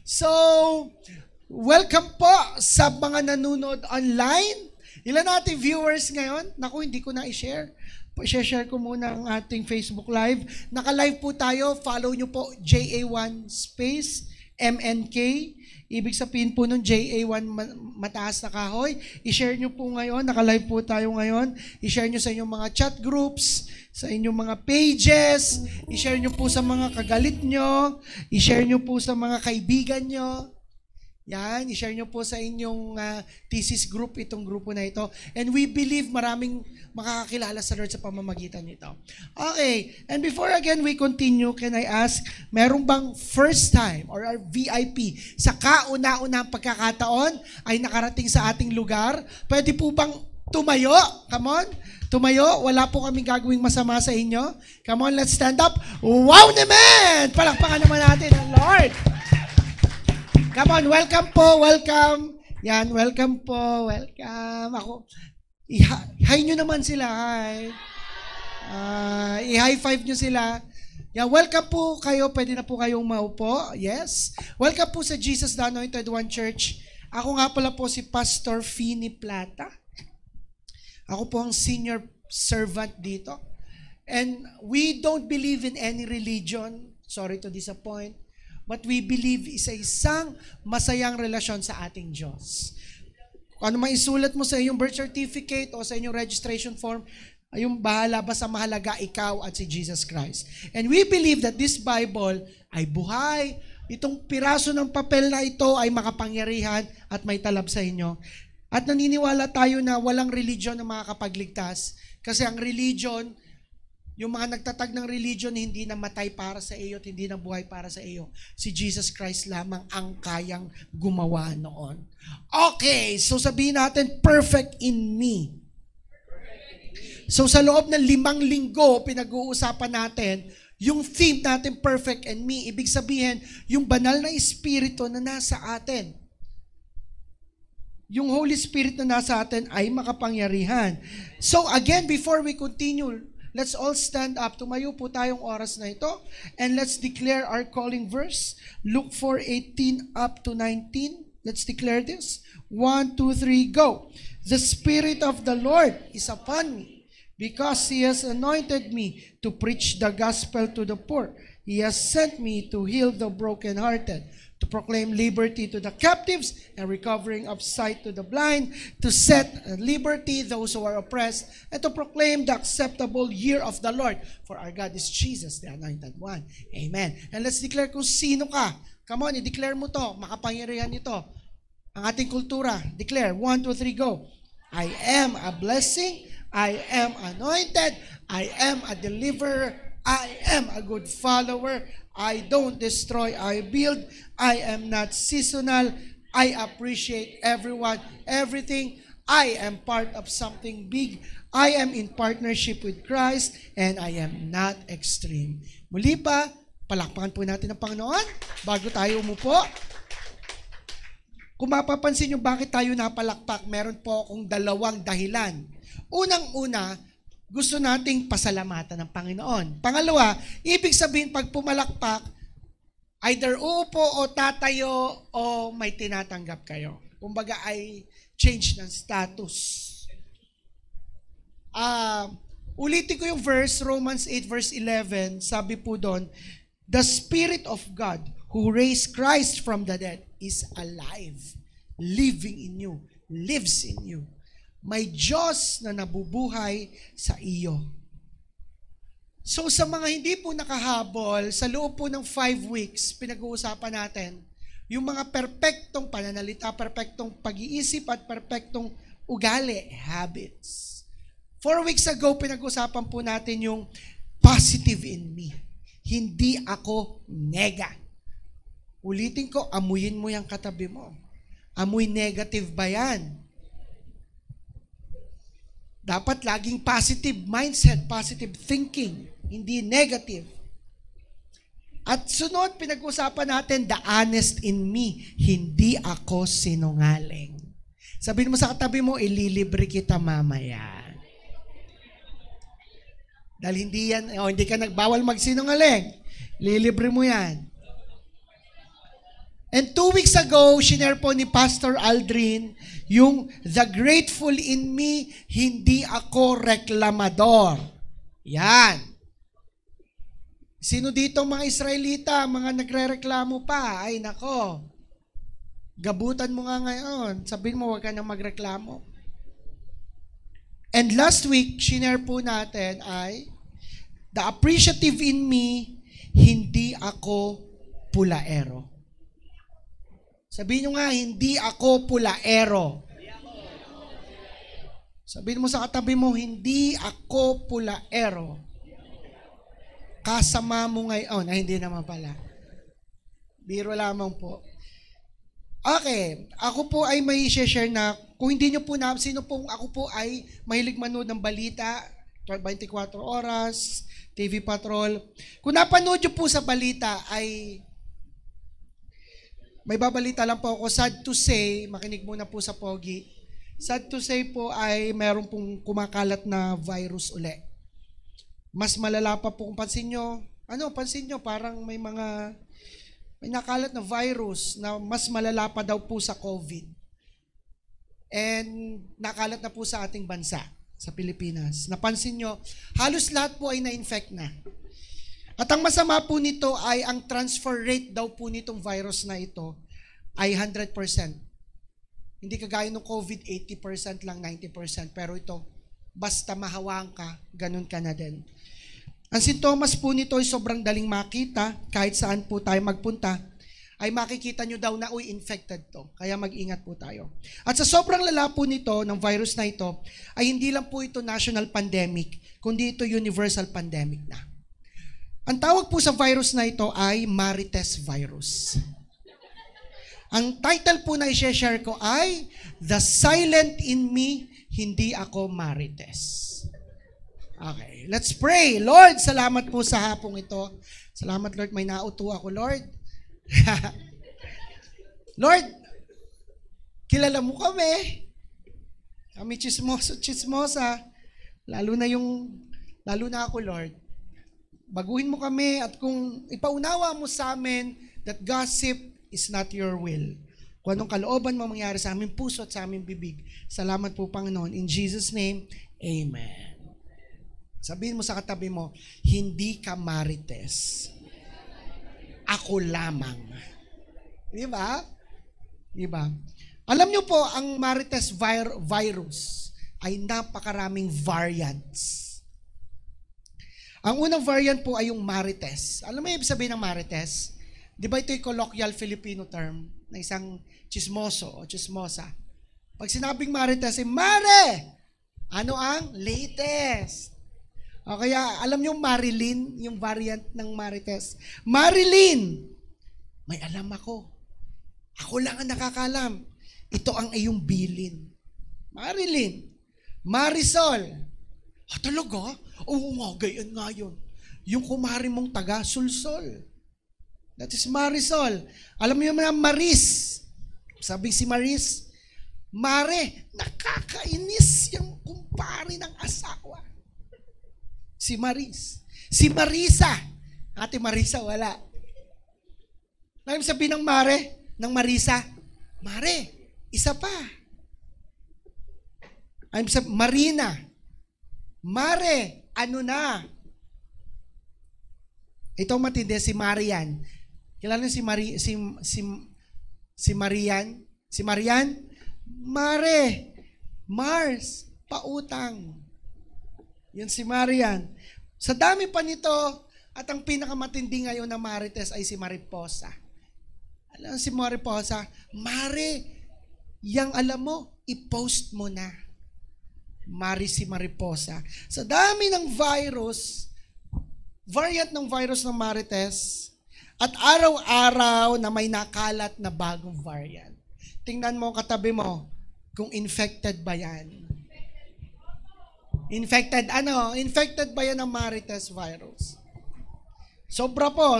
So, welcome po sa mga nanonood online. Ilan nating viewers ngayon? Naku, hindi ko na i-share. I-share ko muna ang ating Facebook Live. Naka-live po tayo. Follow nyo po JA1 space MNK. Ibig sabihin po nun JA1 mataas na kahoy. I-share nyo po ngayon. Naka-live po tayo ngayon. I-share nyo sa inyong mga chat groups, sa inyong mga pages, i-share nyo po sa mga kagalit nyo, i-share nyo po sa mga kaibigan nyo. Yan, i-share nyo po sa inyong thesis group, itong grupo na ito. And we believe maraming makakakilala sa Lord sa pamamagitan nito. Okay, and before again we continue, can I ask, meron bang first time or our VIP sa kauna-unang pagkakataon ay nakarating sa ating lugar? Pwede po bang tumayo? Come on. Tumayo, wala po kaming gagawing masama sa inyo. Come on, let's stand up. Wow naman! Palakpakan naman natin ang Lord. Come on, welcome po, welcome. Yan, welcome po, welcome. Ako, hi nyo naman sila, hi. I-high five nyo sila. Yeah, welcome po kayo, pwede na po kayong maupo. Yes. Welcome po sa Jesus the Anointed One Church. Ako nga pala po si Pastor Fini Plata. Ako po ang senior servant dito. And we don't believe in any religion. Sorry to disappoint. But we believe isa isang masayang relasyon sa ating Diyos. Kung ano maisulat mo sa iyong birth certificate o sa inyong registration form, ayong bahala, basta mahalaga ikaw at si Jesus Christ. And we believe that this Bible ay buhay. Itong piraso ng papel na ito ay makapangyarihan at may talab sa inyo. At naniniwala tayo na walang religion na makakapagligtas. Kasi ang religion, yung mga nagtatag ng religion, hindi namatay para sa iyo at hindi nabuhay para sa iyo. Si Jesus Christ lamang ang kayang gumawa noon. Okay, so sabihin natin, perfect in me. So sa loob ng 5 linggo, pinag-uusapan natin, yung theme natin, perfect in me. Ibig sabihin, yung banal na espiritu na nasa atin. Yung Holy Spirit na nasa atin ay makapangyarihan. So again, before we continue, let's all stand up. Tumayo po tayong oras na ito. And let's declare our calling verse. Luke 4:18 up to 19. Let's declare this. 1, 2, 3, go. The Spirit of the Lord is upon me, because He has anointed me to preach the gospel to the poor. He has sent me to heal the brokenhearted, to proclaim liberty to the captives and recovering of sight to the blind, to set at liberty those who are oppressed, and to proclaim the acceptable year of the Lord. For our God is Jesus, the Anointed One. Amen. And let's declare kung sino ka. Come on, i-declare mo to. Makapangyarihan nito. Ang ating kultura. Declare. 1, 2, 3, go. I am a blessing. I am anointed. I am a deliverer. I am a good follower. I don't destroy, I build. I am not seasonal. I appreciate everyone, everything. I am part of something big. I am in partnership with Christ, and I am not extreme. Muli pa, palakpakan po natin ang Panginoon bago tayo umupo. Kung mapapansin nyo bakit tayo napalakpak, meron po akong 2 dahilan. Unang-una, gusto nating pasalamatan ng Panginoon. Pangalawa, ibig sabihin pag pumalakpak, either uupo o tatayo o may tinatanggap kayo. Kumbaga ay change ng status. Ulitin ko yung verse, Romans 8 verse 11, sabi po doon, the Spirit of God who raised Christ from the dead is alive, living in you, lives in you. May Diyos na nabubuhay sa iyo. So sa mga hindi po nakahabol, sa loob po ng 5 weeks, pinag-uusapan natin yung mga perpektong pananalita, perpektong pag-iisip at perpektong ugali, habits. 4 weeks ago, pinag-uusapan po natin yung positive in me. Hindi ako nega. Ulitin ko, amuyin mo yung katabi mo. Amoy negative ba yan? Dapat laging positive mindset, positive thinking, hindi negative. At sunod, pinag-usapan natin, the honest in me, hindi ako sinungaling. Sabihin mo sa katabi mo, ililibre kita mamaya. Dahil hindi ka nagbawal magsinungaling, lilibre mo yan. And 2 weeks ago, shinare po ni Pastor Aldrin yung the grateful in me, hindi ako reklamador. Yan. Sino dito mga Israelita, mga nagre-reklamo pa? Ay nako, gabutan mo nga ngayon. Sabihin mo, huwag ka nang magreklamo. And last week, shinare po natin ay the appreciative in me, hindi ako pulaero. Sabihin nyo nga, hindi ako pulaero. Sabihin mo sa katabi mo, hindi ako pulaero. Kasama mo ngayon. Ay, hindi naman pala. Biro lamang po. Okay, ako po ay may share na, kung hindi nyo po na, sino pong ako po ay mahilig manood ng balita, 24 oras, TV Patrol. Kung napanood nyo po sa balita ay, may babalita lang po ako, sad to say, makinig muna po sa Pogi, sad to say po ay meron pong kumakalat na virus uli. Mas malala pa po kung pansin nyo, parang may nakalat na virus na mas malala pa daw po sa COVID. And nakalat na po sa ating bansa, sa Pilipinas. Napansin nyo, halos lahat po ay na-infect na. At ang masama po nito ay ang transfer rate daw po nitong virus na ito ay 100%. Hindi kagaya ng COVID, 80% lang, 90%. Pero ito, basta mahawaan ka, ganun ka na din. Ang sintomas po nito ay sobrang daling makita. Kahit saan po tayo magpunta, ay makikita nyo daw na, infected to. Kaya mag-ingat po tayo. At sa sobrang lala po nito, ng virus na ito, ay hindi lang po ito national pandemic, kundi ito universal pandemic na. Ang tawag po sa virus na ito ay Marites virus. Ang title po na i-share ko ay The Silent in Me, Hindi Ako Marites. Okay, let's pray. Lord, salamat po sa hapong ito. Salamat Lord, may nauto ako Lord. Lord, kilala mo kami. Kami chismosa. Lalo na ako Lord. Baguhin mo kami at kung ipaunawa mo sa amin that gossip is not your will. Kung anong kalooban mo mangyari sa aming puso at sa aming bibig. Salamat po Panginoon. In Jesus' name, Amen. Sabihin mo sa katabi mo, hindi ka marites. Ako lamang. Di ba? Di ba? Alam nyo po, ang Marites virus ay napakaraming variants. Ang unang variant po ay yung Marites. Alam mo yung ibig sabihin ng Marites? Di ba ito yung colloquial Filipino term na isang chismoso o chismosa? Pag sinabing Marites, Mare! Ano ang latest? O kaya, alam nyo Marilyn, yung variant ng Marites. Marilyn! May alam ako. Ako lang ang nakakalam. Ito ang iyong bilin. Marilyn. Marisol. Talaga? Oo nga, gayon nga yun. Yung kumari mong taga, Sulsol. That is Marisol. Alam mo yung mga Maris. Sabi si Maris, Mare, nakakainis yung kumpari ng asawa. Si Maris. Si Marisa. Ate Marisa, wala. Ano sabihin ng Mare? Ng Marisa? Mare, isa pa. Ano sabihin? Marina. Mare, ano na? Ito matindi, si Marian. Kilala si Marian? Si Marian? Mare, Mars, pautang. Yan si Marian. Sa dami pa nito, at ang pinakamatindi ngayon na Marites ay si Mariposa. Alam si Mariposa, Mare, yang alam mo, i-post mo na. Si Mariposa. Sa dami ng virus, variant ng virus ng Marites, at araw-araw na may nakalat na bagong variant. Tingnan mo katabi mo, kung infected ba yan. Infected ba yan ng Marites virus? Sobra po.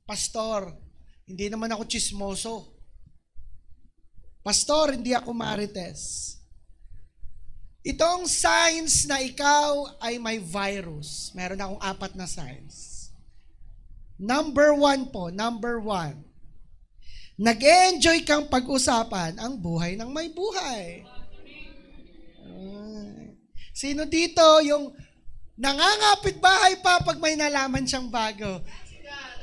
Pastor, hindi naman ako chismoso. Pastor, hindi ako Marites. Itong signs na ikaw ay may virus. Meron akong 4 na signs. Number 1. Nag-e-enjoy kang pag-usapan ang buhay ng may buhay. Sino dito yung nangangapit bahay pa pag may nalaman siyang bago?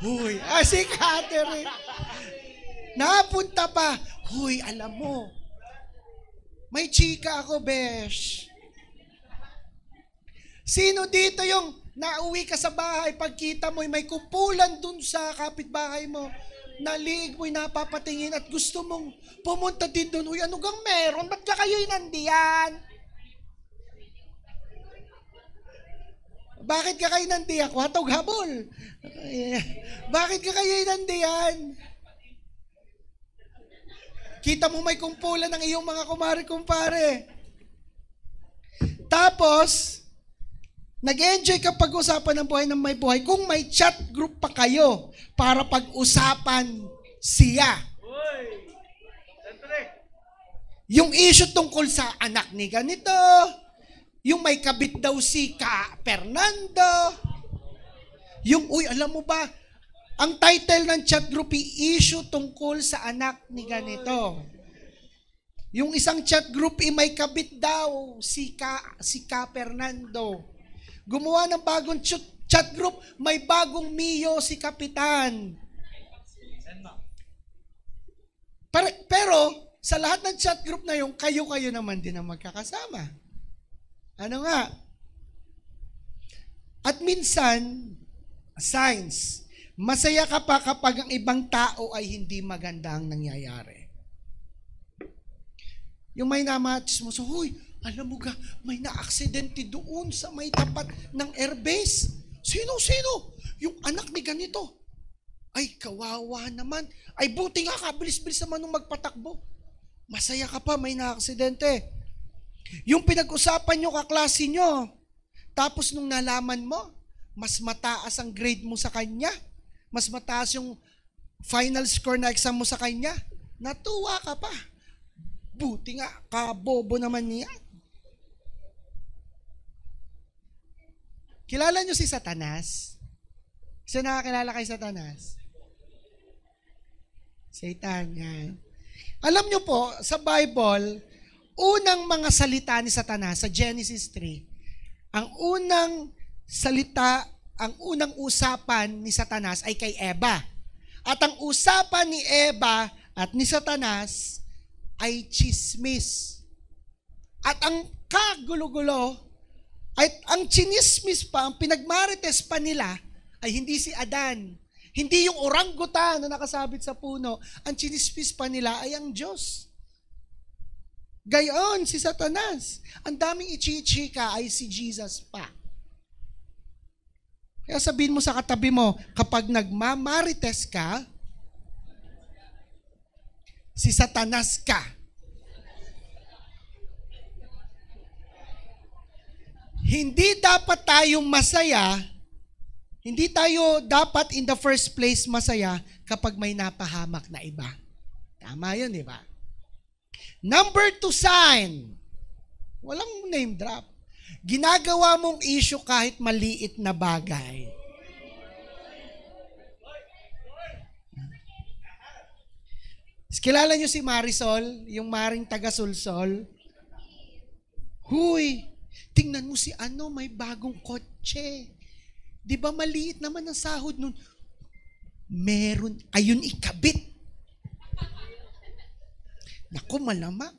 Huy, si Catherine. Napunta pa. Huy, alam mo, may chika ako, besh. Sino dito yung nauwi ka sa bahay, pagkita mo, may kumpulan dun sa kapitbahay mo, naliig mo'y napapatingin at gusto mong pumunta din dun. Uy, ano gang meron? Ba't ka kayo'y nandiyan? Bakit ka kayo nandiyan? Kwatog habol. Bakit ka kayo'y nandiyan? Kita mo may kumpulan ng iyong mga kumare-kumpare. Tapos, nag-enjoy ka pag-usapan ng buhay ng may buhay kung may chat group pa kayo para pag-usapan siya. Yung issue tungkol sa anak ni ganito, yung may kabit daw si Ka Fernando, yung, uy, alam mo ba, ang title ng chat group issue tungkol sa anak ni ganito. Yung isang chat group may kabit daw si Ka Fernando. Gumawa ng bagong chat group, may bagong Mio si Kapitan. Pero, sa lahat ng chat group na yung kayo-kayo naman din ang magkakasama. Ano nga? At minsan, signs, masaya ka pa kapag ang ibang tao ay hindi maganda ang nangyayari. Yung may namatch mo, so, huy, alam mo ga, may na-aksidente doon sa may tapat ng airbase. Sino? Yung anak ni ganito. Ay, kawawa naman. Ay, buti nga kabilis-bilis naman nung magpatakbo. Masaya ka pa, may na-aksidente. Yung pinag-usapan nyo, kaklase nyo, tapos nung nalaman mo, mas mataas ang grade mo sa kanya, mas mataas yung final score na exam mo sa kanya, natuwa ka pa. Buti nga, kabobo naman niya. Kilala nyo si Satanas? Sino nakakilala kay Satanas? Satan, yan. Alam nyo po, sa Bible, unang mga salita ni Satanas sa Genesis 3, ang unang salita, ang unang usapan ni Satanas ay kay Eva. At ang usapan ni Eva at ni Satanas ay chismis. At ang kagulo-gulo, ay ang chinismis pa, ang pinagmarites pa nila, ay hindi si Adan. Hindi yung orangutan na nakasabit sa puno. Ang chinismis pa nila ay ang Diyos. Gayon, si Satanas. Ang daming ichichika ay si Jesus pa. Kaya sabihin mo sa katabi mo, kapag nagmamarites ka, si Satanas ka. Hindi dapat tayong masaya, hindi tayo dapat in the first place masaya kapag may napahamak na iba. Tama yun, di ba? Number 2 sign. Walang name drop. Ginagawa mong issue kahit maliit na bagay. Kilala nyo si Marisol, yung Maring taga-Sulsol? Huy, tingnan mo si ano, may bagong kotse. Di ba maliit naman ang sahod nun? Meron, ayun ikabit. Naku, malamang.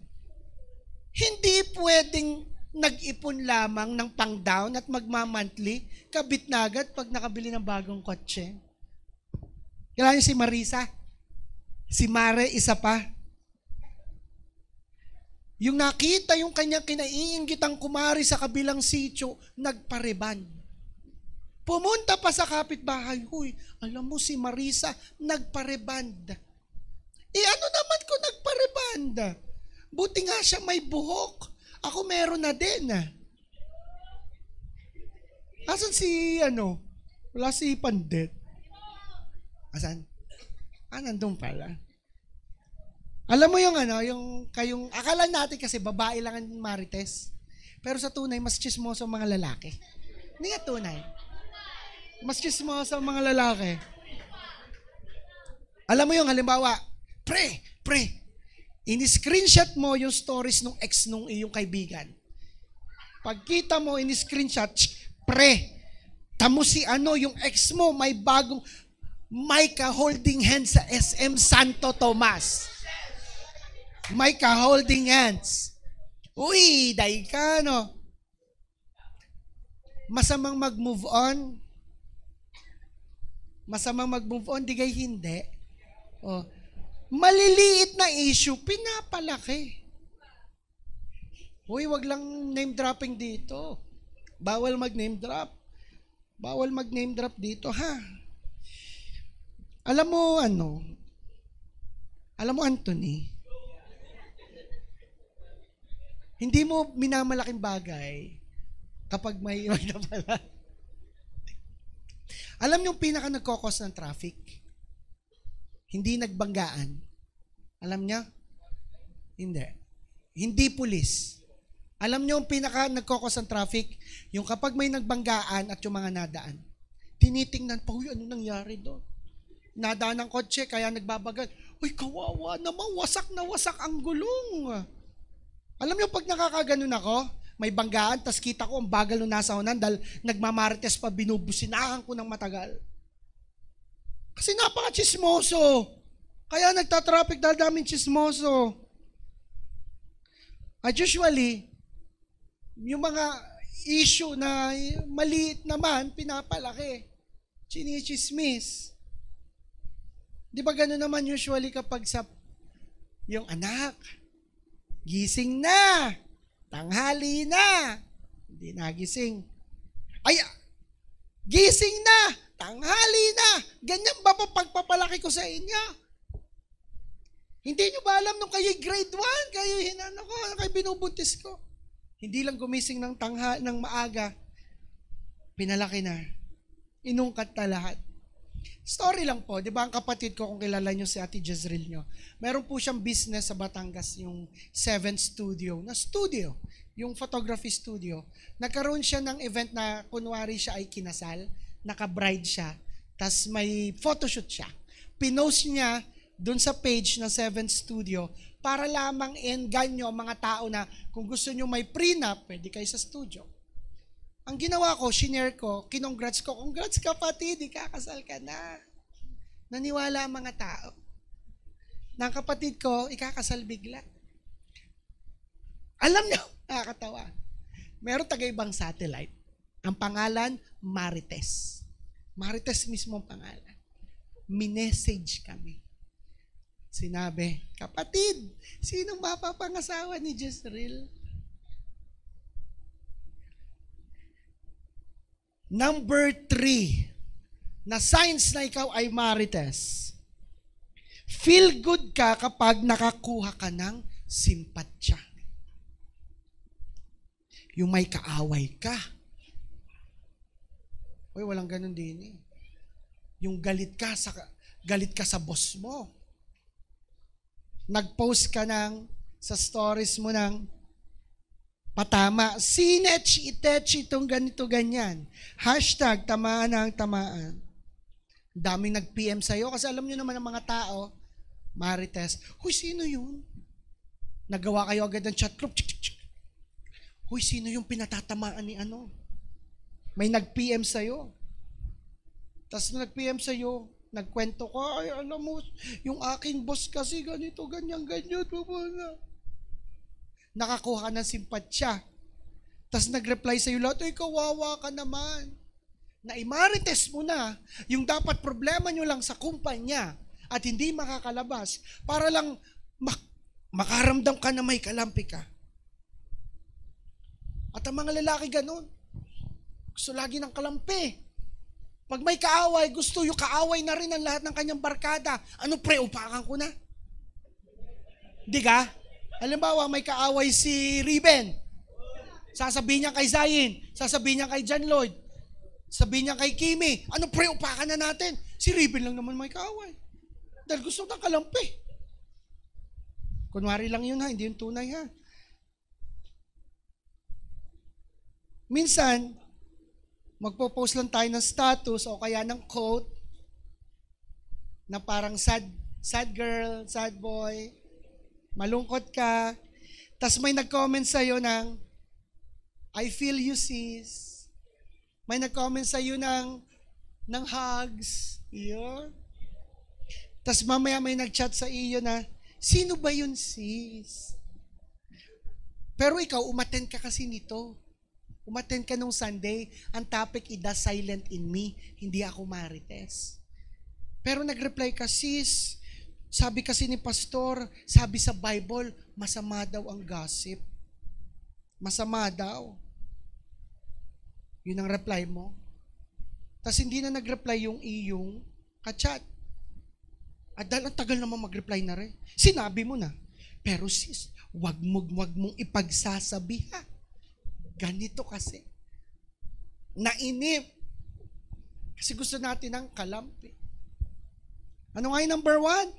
Hindi pwedeng nag-ipon lamang ng pang-down at magma-monthly, kabit na agad pag nakabili ng bagong kotse. Kilala niyo si Marisa? Si Mare, isa pa. Yung nakita yung kanyang kinaiinggitang kumari sa kabilang sitio, nagpareband. Pumunta pa sa kapitbahay, huy, alam mo si Marisa, nagpareband. Ano naman ko nagpareband? Buti nga siya may buhok. Ako meron na din. Asan si, wala si Pandit. Asan? Nandun pala. Alam mo yung kayong, akala natin kasi babae lang ang marites. Pero sa tunay, mas chismoso ang mga lalaki. Hindi nga tunay. Mas chismoso ang mga lalaki. Alam mo yung halimbawa, Pre. In-screenshot mo yung stories ng ex nung iyong kaibigan. Pagkita mo, in-screenshot, pre, tamo si yung ex mo, may bagong may ka-holding hands sa SM Santo Tomas. May ka-holding hands. Uy, day ka, no? Masamang mag-move on. Di kay hindi. Oh. Maliliit na issue, pinapalaki. Uy, wag lang name dropping dito. Bawal mag-name drop. Bawal mag-name drop dito, ha? Alam mo, Anthony, hindi mo minamalaking bagay kapag may na pala. Alam niyo yung pinaka nagkokos ng traffic? Hindi nagbanggaan. Alam niya? Hindi. Hindi pulis. Alam niyo yung pinaka nagkokos ng traffic? Yung kapag may nagbanggaan at yung mga nadaan. Tinitingnan pa, uy, ano nangyari doon? Nadaan ng kotse, kaya nagbabagal. Uy, kawawa naman, wasak na wasak ang gulong. Alam niyo, pag nakakaganon ako, may banggaan, tas kita ko ang bagal nung nasa unan dahil nagmamarites pa, binubusinahan ko ng matagal. Kasi napaka-chismoso. Kaya nagtatraffic dahil daming chismoso. At usually, yung mga issue na maliit naman, pinapalaki. Chinichismis. Di ba gano'n naman usually kapag sa yung anak, gising na, tanghali na, hindi nagising. Ay, gising na, tanghali na, ganyan ba pagpapalaki ko sa inyo? Hindi nyo ba alam nung kayo'y grade 1, kayo'y kayo binubuntis ko? Hindi lang gumising ng ng maaga, pinalaki na, inungkat na lahat. Story lang po, di ba ang kapatid ko, kung kilala nyo si Ate Jezreel nyo, meron po siyang business sa Batangas, yung 7 Studio, yung photography studio. Nagkaroon siya ng event na kunwari siya ay kinasal, naka-bride siya, tas may photoshoot siya. Pinost niya dun sa page ng 7 Studio para lamang enganyo mga tao na kung gusto nyo may prenup, pwede kayo sa studio. Ang ginawa ko, shinare ko, kinongrats ko, congrats kapatid, ikakasal ka na. Naniwala ang mga tao. Ng kapatid ko, ikakasal bigla. Alam nyo, nakakatawa. Meron taga-ibang satellite. Ang pangalan, Marites. Marites mismo ang pangalan. Minessage kami. Sinabi, kapatid, sinong mapapangasawa ni Jezreel? Number 3, na signs na ikaw ay Marites. Feel good ka kapag nakakuha ka ng simpatya. Yung may kaaway ka. Uy, walang ganun din eh. Yung galit ka sa boss mo. Nag-post ka sa stories mo ng patama, sinetch, itech, itong ganito, ganyan. Hashtag, tamaan ang tamaan. Daming nag-PM sa'yo kasi alam nyo naman ang mga tao, Marites, huy, sino yun? Nagawa kayo agad ng chat group. Huy, sino yung pinatatamaan ni ano? May nag-PM sa'yo. Tapos nag-PM sa'yo, nagkwento ko, ay, alam mo, yung aking boss kasi ganito, ganyan. Nakakuha ka ng simpatsya. Tapos nag-reply sa'yo lahat, ay, kawawa ka naman. Na-imarites mo na yung dapat problema nyo lang sa kumpanya at hindi makakalabas para lang makaramdam ka na may kalampi ka. At ang mga lalaki ganun, gusto lagi ng kalampi. Pag may kaaway, gusto yung kaaway na rin ang lahat ng kanyang barkada. Ano pre, upakan ko na? Di ka? Halimbawa, may kaaway si Riben. Sasabihin niya kay Zayin. Sasabihin niya kay John Lloyd. Sabihin niya kay Kimi. Ano pre, upakan na natin? Si Riben lang naman may kaaway. Dahil gusto ng kalampi. Kunwari lang yun ha, hindi yung tunay ha. Minsan, magpo-post lang tayo ng status o kaya ng quote na parang sad sad girl, sad boy, malungkot ka, tas may nag-comment sa'yo ng, I feel you sis. May nag-comment sa'yo ng hugs. Iyon. Tas mamaya may nag-chat sa iyo na, sino ba yun sis? Pero ikaw, umattend ka kasi nito. Umattend ka nung Sunday, ang topic, "The silent in me," hindi ako marites. Pero nag-reply ka, sis, sabi kasi ni pastor, sabi sa Bible, masama daw ang gossip. Masama daw. Yun ang reply mo. Tapos hindi na nag-reply yung iyong ka-chat. At dahil ang tagal naman mag-reply na rin, sinabi mo na. Pero sis, wag mong ipagsasabi ha. Ganito kasi. Nainip. Kasi gusto natin ng kalampi. Ano nga yung number 1?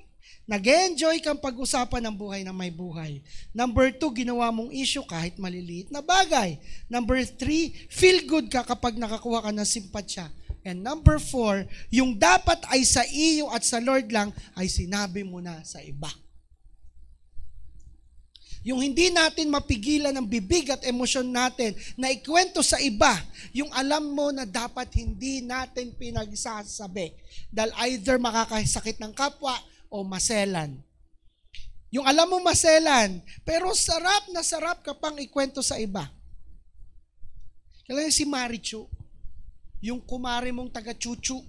Nag-enjoy kang pag-usapan ng buhay na may buhay. Number 2, ginawa mong issue kahit maliliit na bagay. Number 3, feel good ka kapag nakakuha ka ng simpatsya. And number 4, yung dapat ay sa iyo at sa Lord lang, ay sinabi mo na sa iba. Yung hindi natin mapigilan ang bibig at emosyon natin na ikwento sa iba, yung alam mo na dapat hindi natin pinagsasabi. Dahil either makakasakit ng kapwa o maselan. Yung alam mo maselan, pero sarap na sarap ka pang ikwento sa iba. Kailangan si Marichu, yung kumare mong taga-chuchu.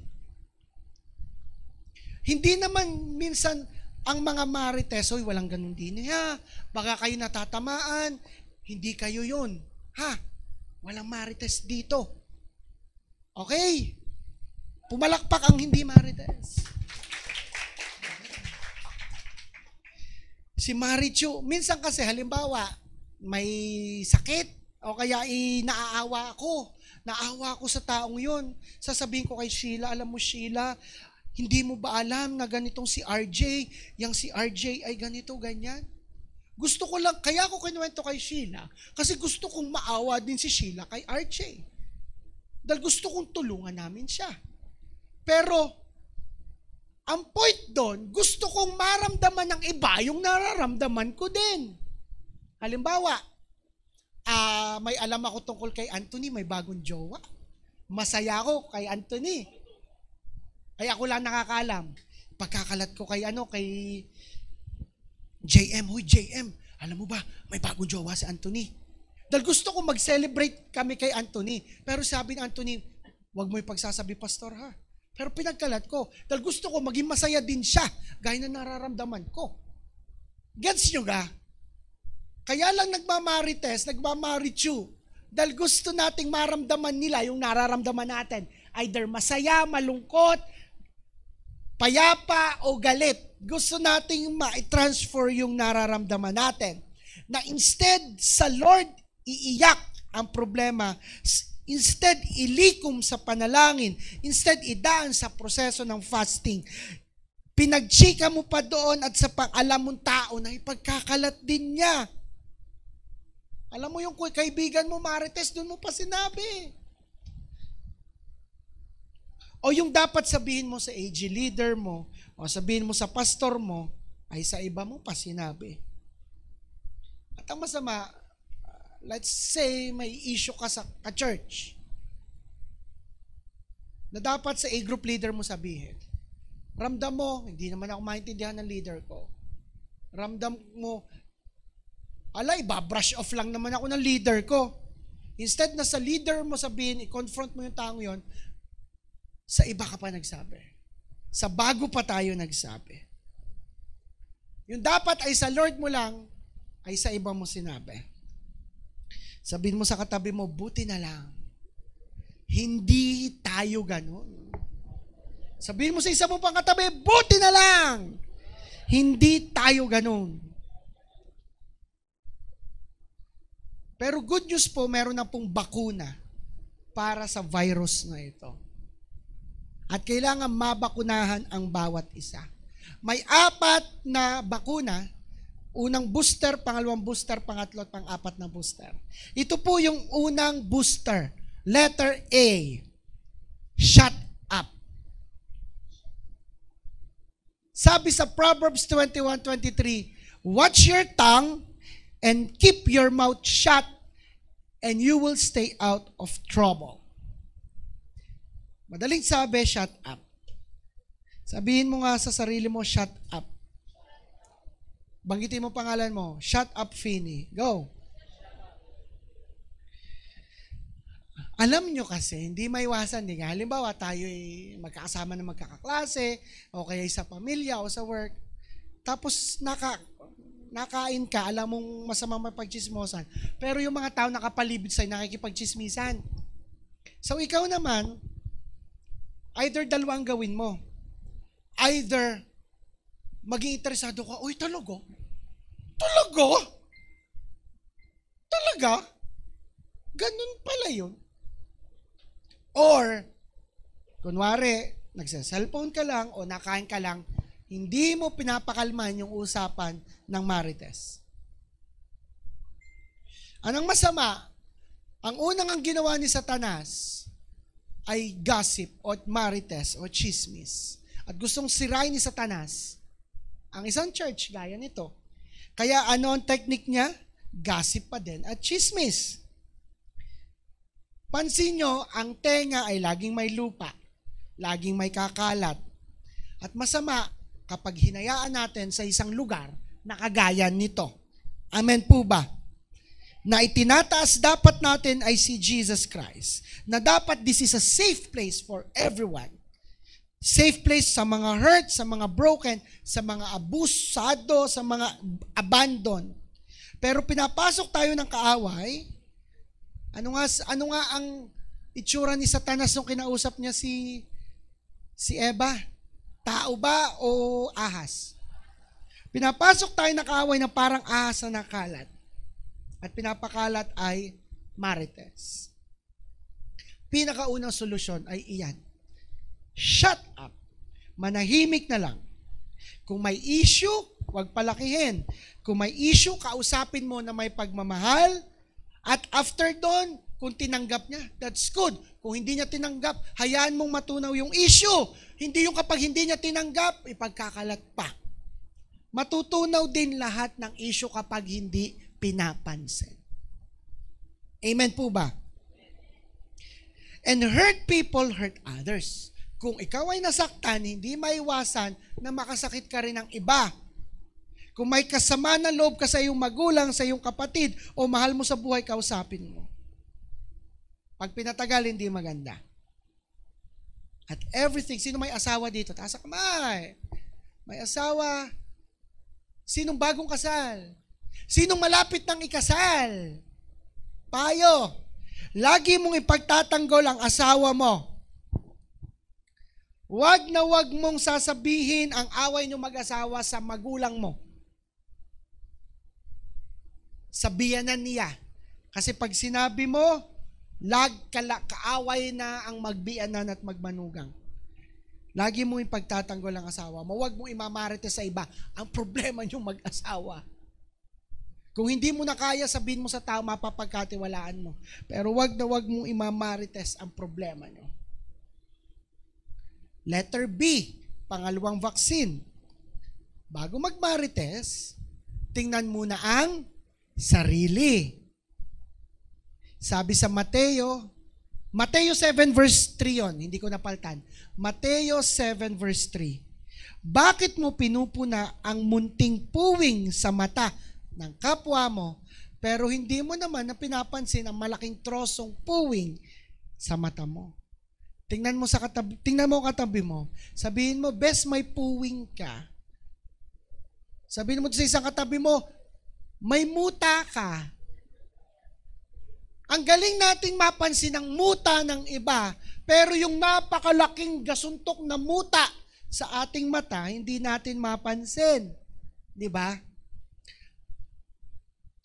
Hindi naman minsan ang mga marites, oy, walang ganun din. Ha, baka kayo natatamaan, hindi kayo yun. Ha, walang marites dito. Okay? Pumalakpak ang hindi marites. Si Marichu, minsan kasi halimbawa, may sakit o kaya naaawa ako. Naawa ako sa taong yun. Sasabihin ko kay Sheila, alam mo Sheila, hindi mo ba alam na ganitong si RJ, yang si RJ ay ganito, ganyan? Gusto ko lang, kaya ako kinuwento kay Sheila, kasi gusto kong maawa din si Sheila kay RJ. Dahil gusto kong tulungan namin siya. Pero, ang point doon, gusto kong maramdaman ng iba yung nararamdaman ko din. Halimbawa, may alam ako tungkol kay Anthony, may bagong jowa. Masaya ako kay Anthony. Ay ako lang nakakaalam. Pagkakalat ko kay JM, huy JM, alam mo ba, may bagong jowa si Anthony. Dahil gusto ko mag-celebrate kami kay Anthony. Pero sabi ni Anthony, wag mo ipagsasabi pastor ha. Pero pinagkalat ko. Dahil gusto ko maging masaya din siya. Gaya na nararamdaman ko. Gets nyo ga? Kaya lang nagmamarites, nagmamarichu. Dahil gusto nating maramdaman nila yung nararamdaman natin. Either masaya, malungkot, payapa, o galit. Gusto nating ma-transfer yung nararamdaman natin. Na instead sa Lord, iiyak ang problema. Instead, ilikom sa panalangin. Instead, idaan sa proseso ng fasting. Pinagchika mo pa doon at sa pang-alam mong tao na ipagkakalat din niya. Alam mo yung kaibigan mo, Marites, doon mo pa sinabi. O yung dapat sabihin mo sa AG leader mo, o sabihin mo sa pastor mo, ay sa iba mo pa sinabi. At ang masama, let's say may issue ka sa church na dapat sa A-group leader mo sabihin. Ramdam mo, hindi naman ako maintindihan ng leader ko. Ramdam mo, brush off lang naman ako ng leader ko. Instead na sa leader mo sabihin, i-confront mo yung taong yon, sa iba ka pa nagsabi. Sa bago pa tayo nagsabi. Yung dapat ay sa Lord mo lang, ay sa iba mo sinabi. Sabihin mo sa katabi mo, buti na lang. Hindi tayo ganun. Sabihin mo sa isa mo pang katabi, buti na lang. Hindi tayo ganun. Pero good news po, meron na pong bakuna para sa virus na ito. At kailangan mabakunahan ang bawat isa. May 4 na bakuna. Unang booster, pangalawang booster, pangatlo at pang-4 na booster. Ito po yung unang booster. Letter A. Shut up. Sabi sa Proverbs 21:23, watch your tongue and keep your mouth shut and you will stay out of trouble. Madaling sabi, shut up. Sabihin mo nga sa sarili mo, shut up. Banggitin mo pangalan mo, shut up, Fini. Go. Alam nyo kasi, hindi maiwasan. Halimbawa, tayo ay magkakasama na magkakaklase, o kaya sa pamilya o sa work. Tapos nakain ka, alam mong masamang mapagchismosan. Pero yung mga tao nakapalibid sa'yo, nakikipagchismisan. So ikaw naman, either dalawa ang gawin mo. Either maging interesado ka, uy, talaga? Talaga? Talaga? Ganun pala yun. Or, kunwari, nagsa-cellphone ka lang o nakain ka lang, hindi mo pinapakalman yung usapan ng marites. Anong masama? Ang unang ang ginawa ni Satanas ay gossip o marites o chismis. At gustong sirain ni Satanas ang isang church gaya nito. Kaya ano ang technique niya? Gossip pa din at chismis. Pansin nyo, ang tenga ay laging may lupa, laging may kakalat. At masama kapag hinayaan natin sa isang lugar na kagaya nito. Amen po ba? Na itinataas dapat natin ay si Jesus Christ. Na dapat this is a safe place for everyone. Safe place sa mga hurt, sa mga broken, sa mga abusado, sa mga abandon. Pero pinapasok tayo ng kaaway. Ano nga ang itsura ni Satanas nung kinausap niya si Eva? Tao ba o ahas? Pinapasok tayo ng kaaway na parang ahas na nakalat. At pinapakalat ay marites. Pinakaunang solusyon ay iyan. Shut up. Manahimik na lang. Kung may issue, huwag palakihin. Kung may issue, kausapin mo na may pagmamahal. At after doon, kung tinanggap niya, that's good. Kung hindi niya tinanggap, hayaan mong matunaw yung issue. Hindi yung kapag hindi niya tinanggap, ipagkakalat pa. Matutunaw din lahat ng issue kapag hindi pinapansin. Amen po ba? And hurt people hurt others. Kung ikaw ay nasaktan, hindi maiwasan na makasakit ka rin ng iba. Kung may kasama na loob ka sa iyong magulang, sa iyong kapatid, o mahal mo sa buhay, kausapin mo. Pag pinatagal, hindi maganda. At everything, sino may asawa dito? Taas ang kamay. May asawa. Sinong bagong kasal? Sinong malapit ng ikasal? Payo. Lagi mong ipagtatanggol ang asawa mo. Huwag na huwag mong sasabihin ang away niyo mag-asawa sa magulang mo. Sabihanan niya. Kasi pag sinabi mo, kaaway na ang magbianan at magmanugang. Lagi mo ipagtatanggol ang asawa mo. Huwag mong imamarites sa iba. Ang problema niyong mag-asawa. Kung hindi mo na kaya, sabihin mo sa tao, mapapagkatiwalaan mo. Pero huwag na huwag mong imamarites ang problema niyo. Letter B, pangalawang vaccine. Bago magmarites, tingnan muna ang sarili. Sabi sa Mateo 7 verse 3 yon, hindi ko napaltan. Mateo 7 verse 3. Bakit mo pinupuna ang munting puwing sa mata ng kapwa mo, pero hindi mo naman na pinapansin ang malaking trosong puwing sa mata mo? Tingnan mo katabi mo. Sabihin mo, best may puwing ka. Sabihin mo sa isang katabi mo, may muta ka. Ang galing nating mapansin ang muta ng iba, pero yung napakalaking gasuntok na muta sa ating mata, hindi natin mapansin. Di ba?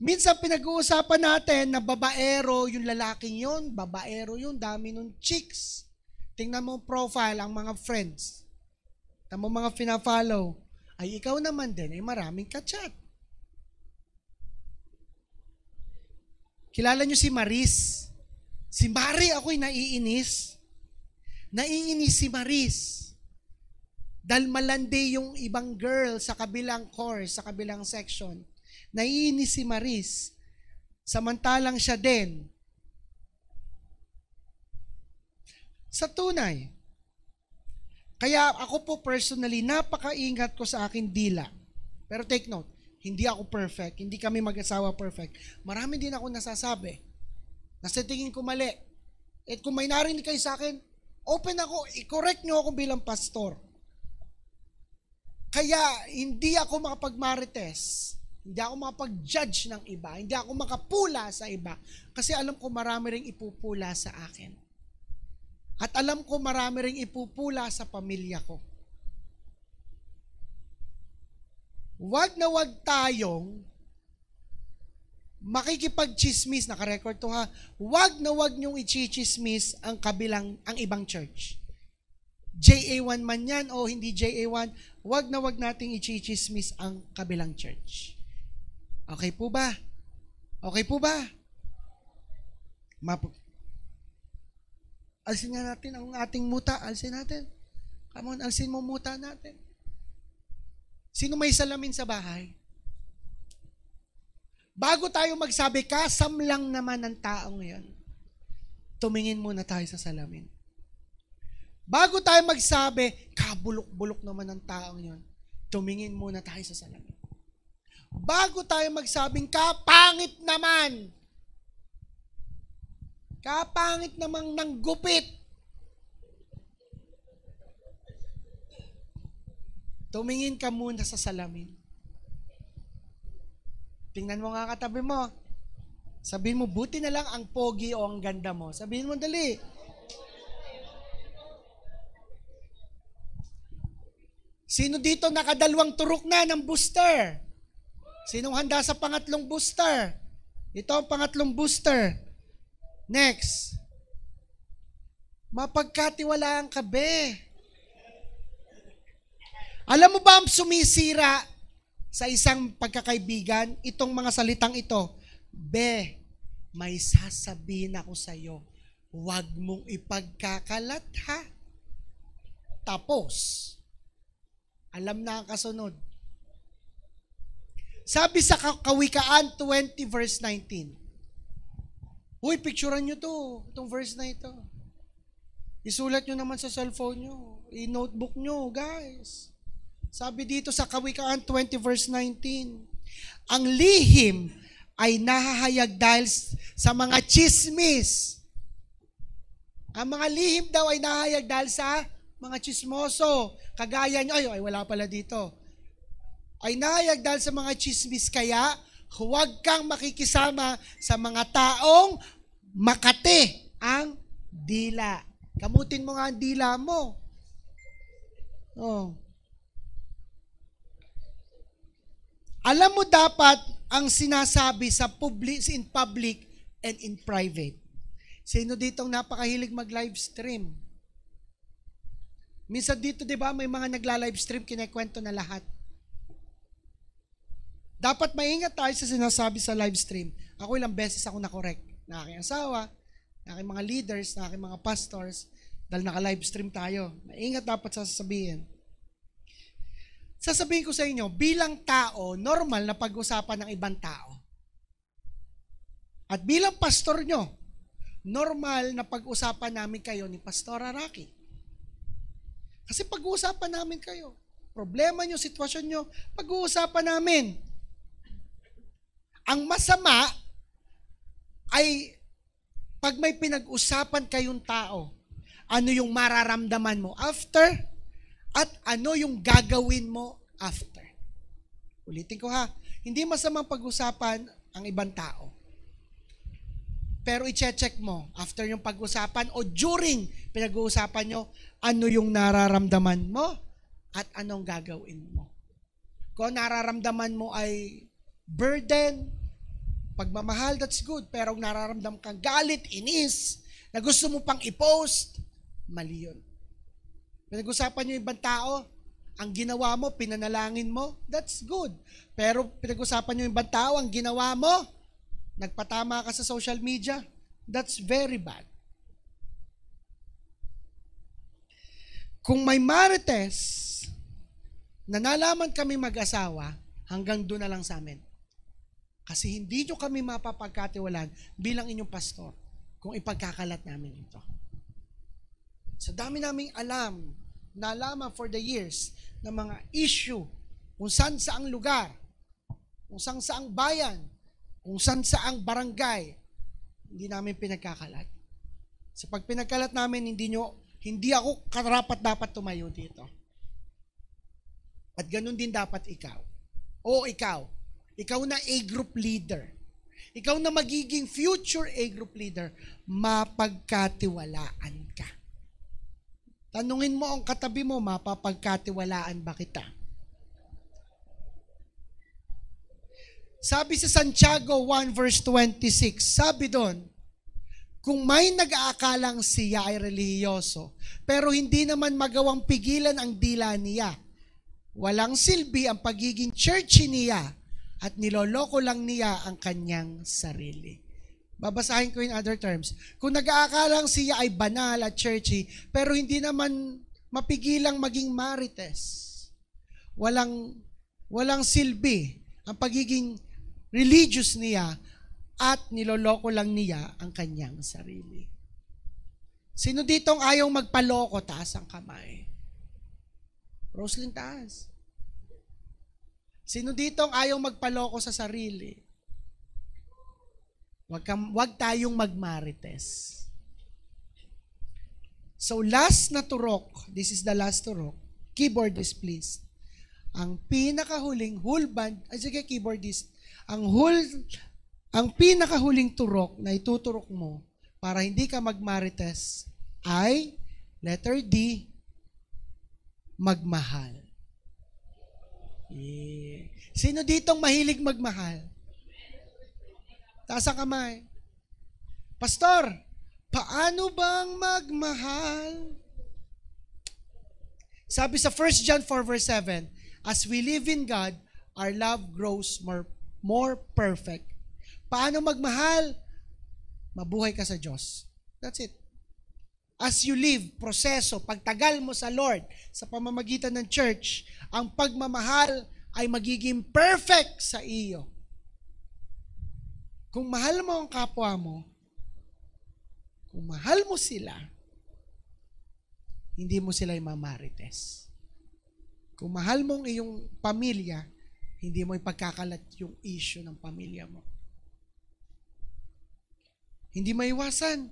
Minsan pinag-uusapan natin na babaero yung lalaking yun, babaero yun, dami nun chicks. Tingnan mo profile ang mga friends. Tingnan mo mga fina-follow. Ay ikaw naman din, ay maraming ka-chat. Kilala nyo si Maris? Si Mari ako'y naiinis. Naiinis si Maris. Dahil malandi yung ibang girl sa kabilang course, sa kabilang section. Naiinis si Maris. Samantalang siya din. Sa tunay. Kaya ako po personally, napakaingat ko sa akin dila. Pero take note, hindi ako perfect. Hindi kami mag-asawa perfect. Marami din ako nasasabi. Na sa tingin ko mali. At kung may narinig kayo sa akin, open ako, i-correct nyo ako bilang pastor. Kaya hindi ako makapag-marites, hindi ako makapag-judge ng iba, hindi ako makapula sa iba, kasi alam ko marami ring ipupula sa akin. At alam ko marami ring ipupula sa pamilya ko. Wag na wag tayong makikipag-chismis, naka-record to ha, wag na wag nyong i-chismis ang ibang church. JA1 man yan o hindi JA1, wag na wag nating i-chismis ang kabilang church. Okay po ba? Okay po ba? Alsin nga natin ang ating muta. Alsin natin. Come on, alsin mo muta natin. Sino may salamin sa bahay? Bago tayo magsabi, kasam lang naman ng taong yan, tumingin muna tayo sa salamin. Bago tayo magsabi, kabulok-bulok naman ng taong yon, tumingin muna tayo sa salamin. Bago tayo magsabing, kapangit naman ng gupit, tumingin ka muna sa salamin. Tingnan mo nga katabi mo. Sabihin mo, buti na lang ang pogi o ang ganda mo. Sabihin mo, dali. Sino dito nakadalawang turok na ng booster? Sinong handa sa pangatlong booster? Ito ang pangatlong booster. Next. Mapagkatiwalaan ka, be. Alam mo ba ang sumisira sa isang pagkakaibigan? Itong mga salitang ito. Be, may sasabihin ako sa'yo. Huwag mong ipagkakalat, ha? Tapos, alam na ang kasunod. Sabi sa Kawikaan 20 verse 19. Uy, picturean nyo to. Itong verse na ito. Isulat nyo naman sa cellphone nyo. I-notebook nyo, guys. Sabi dito sa Kawikaan 20 verse 19. Ang lihim ay nahahayag dahil sa mga chismis. Ang mga lihim daw ay nahahayag dahil sa mga chismoso. Kagaya nyo, ay wala pala dito. Ay nahayag dahil sa mga chismis, kaya huwag kang makikisama sa mga taong makati ang dila. Kamutin mo nga ang dila mo. Oh. Alam mo dapat ang sinasabi sa in public and in private. Sino ditong napakahilig mag-live stream? Minsan dito, di ba, may mga nagla-live stream, kinekwento na lahat. Dapat maingat tayo sa sinasabi sa live stream. Ako ilang beses ako na-correct na aking asawa, na aking mga leaders, na aking mga pastors, dahil naka-live stream tayo. Maingat dapat sa sasabihin. Sasabihin ko sa inyo, bilang tao, normal na pag-usapan ng ibang tao. At bilang pastor nyo, normal na pag-usapan namin kayo ni Pastora Rocky. Kasi pag-uusapan namin kayo. Problema nyo, sitwasyon nyo, pag-uusapan namin. Ang masama ay pag may pinag-usapan kayong tao, ano yung mararamdaman mo after at ano yung gagawin mo after. Ulitin ko ha, hindi masamang pag-usapan ang ibang tao. Pero i-check mo after yung pag-usapan o during pinag-uusapan nyo, ano yung nararamdaman mo at anong gagawin mo. Kung nararamdaman mo ay burden, pagmamahal, that's good. Pero kung nararamdaman kang galit, inis, na gusto mo pang i-post, mali yun. Pinag-usapan nyo yung ibang tao, ang ginawa mo, pinanalangin mo, that's good. Pero pinag-usapan nyo yung ibang tao, ang ginawa mo, nagpatama ka sa social media, that's very bad. Kung may marites na nalaman kami mag-asawa, hanggang doon na lang sa amin. Kasi hindi nyo kami mapapagkatiwalaan bilang inyong pastor kung ipagkakalat namin ito. Sa dami naming nalaman for the years na mga issue, kung saan saang lugar, kung saan saang bayan, kung saan saang barangay, hindi namin pinagkakalat. Sa pag pinagkalat namin, hindi ako karapat dapat tumayo dito. At ganun din dapat ikaw. O ikaw na A-group leader. Ikaw na magiging future A-group leader, mapagkatiwalaan ka. Tanungin mo ang katabi mo, mapapagkatiwalaan ba kita? Sabi sa Santiago 1 verse 26, sabi doon, kung may nag-aakalang siya ay relihiyoso, pero hindi naman magawang pigilan ang dila niya, walang silbi ang pagiging churchy niya at niloloko lang niya ang kanyang sarili. Babasahin ko in other terms. Kung nag-aakalang siya ay banal at churchy, pero hindi naman mapigilang maging marites, walang silbi ang pagiging religious niya at niloloko lang niya ang kanyang sarili. Sino ditong ayaw magpaloko? Taas ang kamay. Roslyn, taas. Sino ditong ayaw magpaloko sa sarili? Wag tayong magmarites. So last na turok, this is the last turok. Keyboardist please. Ang pinakahuling keyboardist. Ang pinakahuling turok na ituturok mo para hindi ka magmarites ay letter D, magmahal. Yeah. Sino ditong mahilig magmahal? Taas ang kamay. Pastor, paano bang magmahal? Sabi sa 1 John 4 verse 7, as we live in God, our love grows more perfect. Paano magmahal? Mabuhay ka sa Diyos. That's it. As you live, proseso, pagtagal mo sa Lord, sa pamamagitan ng church, ang pagmamahal ay magiging perfect sa iyo. Kung mahal mo ang kapwa mo, kung mahal mo sila, hindi mo sila mamarites. Kung mahal mo ang iyong pamilya, hindi mo ipagkakalat yung issue ng pamilya mo. Hindi maiwasan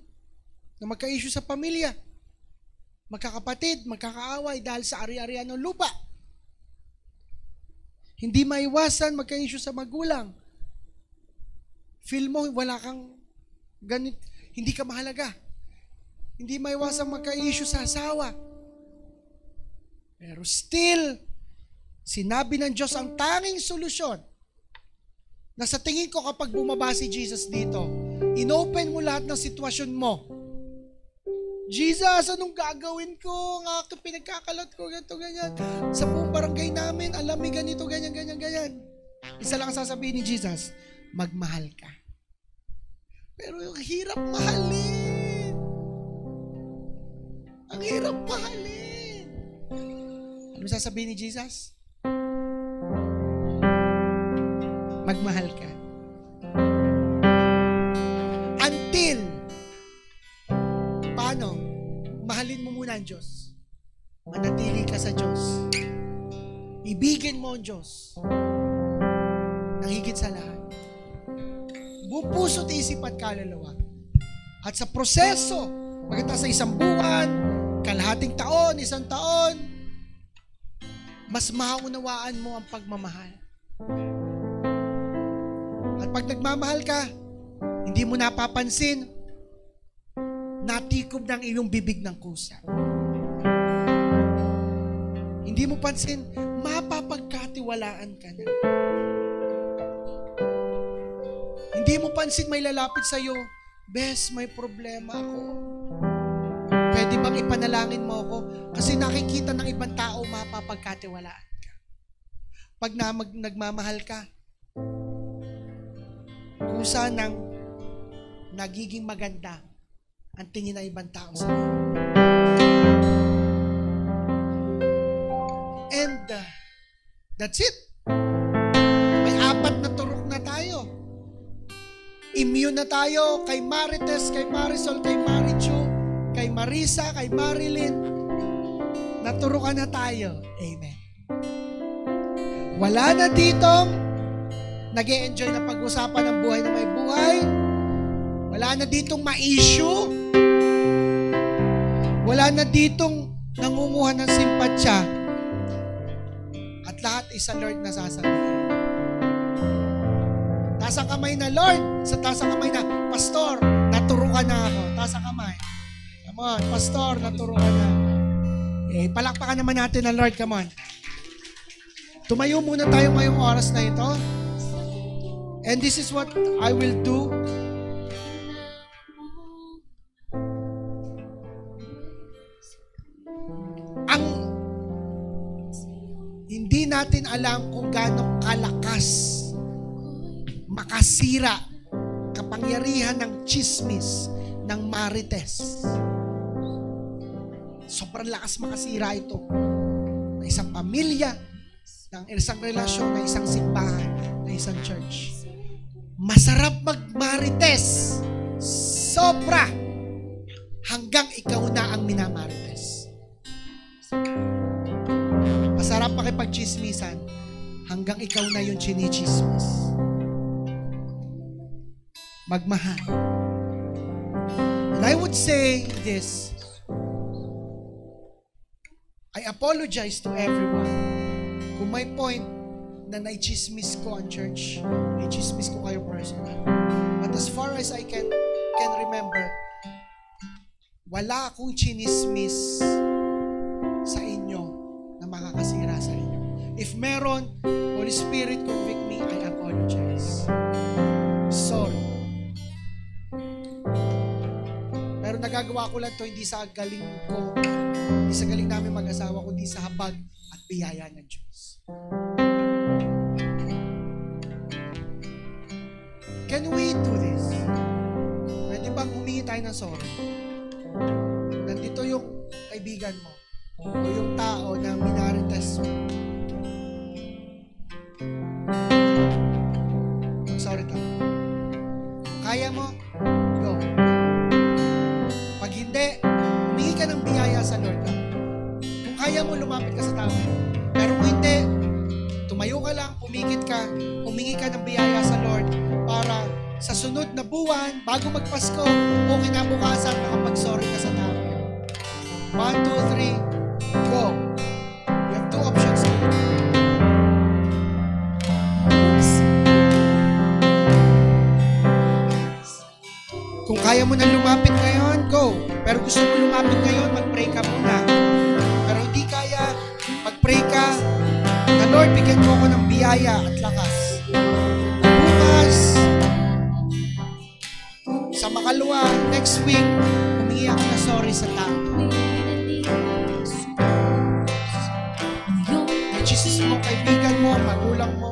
na magka-issue sa pamilya. Magkakapatid, magkakaaway dahil sa ari-arian ng lupa. Hindi maiwasan magka-issue sa magulang. Feel mo wala kang ganit, hindi ka mahalaga. Hindi maiwasan magka-issue sa asawa. Pero still, sinabi ng Diyos ang tanging solusyon na sa tingin ko kapag bumaba si Jesus dito, inopen mo lahat ng sitwasyon mo. Jesus, anong gagawin ko? Ang aking pinagkakalat ko, ganito, ganyan. Sa buong barangay namin, alam mo ganito, ganyan, ganyan, ganyan. Isa lang ang sasabihin ni Jesus, magmahal ka. Pero yung hirap mahalin. Ang hirap mahalin. Ano sasabihin ni Jesus? Magmahal ka. Until, paano? Mahalin mo muna ang Diyos. Manatili ka sa Diyos. Ibigin mo ang Diyos. Nang higit sa lahat. Buong puso't isip at kaluluwa. At sa proseso, pagkatapos sa isang buwan, kalahating taon, isang taon, mas maunawaan mo ang pagmamahal. At pag nagmamahal ka, hindi mo napapansin, natikob ng iyong bibig ng kusa. Hindi mo pansin, mapapagkatiwalaan ka na. Hindi mo pansin may lalapit sa'yo, Bes, may problema ako. Pwede bang ipanalangin mo ako? Kasi nakikita ng ibang tao, mapapagkatiwalaan ka. Pag nagmamahal ka, kusa nang nagiging maganda ang tingin ng ibang tao sa iyo. And That's it. May 4 na turok na tayo. Immune na tayo kay Marites, kay Marisol, kay Marichu, kay Marisa, kay Marilyn. Naturukan na tayo. Amen. Wala na ditong nag-e-enjoy na pag-usapan ng buhay na may buhay. Wala na ditong ma-issue. Wala na ditong nangunguha ng simpatsya. At lahat ay sa Lord na sasabihin. Taas ang kamay na, Lord. Sa taas ang kamay na, Pastor, naturukan na ako. Taas ang kamay. Come on, Pastor, naturukan na. Palakpakan naman natin ang Lord, come on. Tumayo muna tayo ngayong oras na ito. And this is what I will do. Ang hindi natin alam kung gaano kalakas makasira kapangyarihan ng chismis ng Marites. Sobrang lakas makasira ito ng isang pamilya, ng isang relasyon, ng isang simbahan, ng isang church. Masarap mag-Marites. Sobra. Hanggang ikaw na ang minamarites. Masarap makipag-chismisan hanggang ikaw na yung chinichismis. Magmahal. And I would say this, I apologize to everyone kung may point na naichismis ko ang church, naichismis ko kayo personal. But as far as I can remember, wala akong chinismis sa inyo na makakasira sa inyo. If meron, Holy Spirit convict me, I apologize. Sorry. Pero nagagawa ko lang to hindi sa galing ko, hindi sa galing namin mag-asawa, kundi sa habag at biyaya ng Diyos. Can we do this? Pwede bang humingi tayo ng sorry? Nandito yung kaibigan mo o yung tao na minarites mo. Sorry tayo. Kaya mo? Go. Pag hindi, humingi ka ng biyaya sa Lord. Kung kaya mo, lumapit ka sa tao. Pero kung hindi, tumayo ka lang, pumikit ka, humingi ka ng biyaya sa Lord para sa sunod na buwan, bago magpasko, o kinabukasan, nakapag-sorry ka sa tao. 1, 2, 3, go. You have 2 options. Kung kaya mo na lumapit ngayon, go. Pero gusto mo lumapit ngayon, mag-pray ka muna. Pero hindi kaya, mag-pray ka, na Lord, bigyan mo ako ng biyaya at lakas. Bukas, sa makalawa, next week, humingi ako na sorry sa tao. May Jesus mo, kaibigan mo, magulang mo.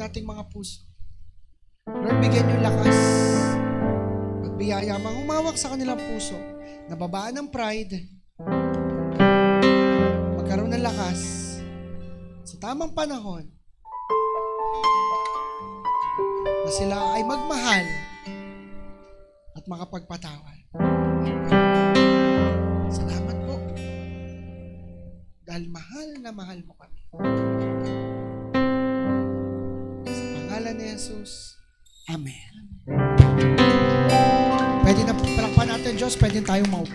Nating mga puso. Lord, bigyan niyo lakas at biyaya, humawak sa kanilang puso, nababaan ng pride, magkaroon ng lakas sa tamang panahon na sila ay magmahal at makapagpatawad. Salamat po dahil mahal na mahal mo kami. Pangalan ni Jesus. Amen. Pwede na palakpan natin, Diyos. Pwede tayong maupo.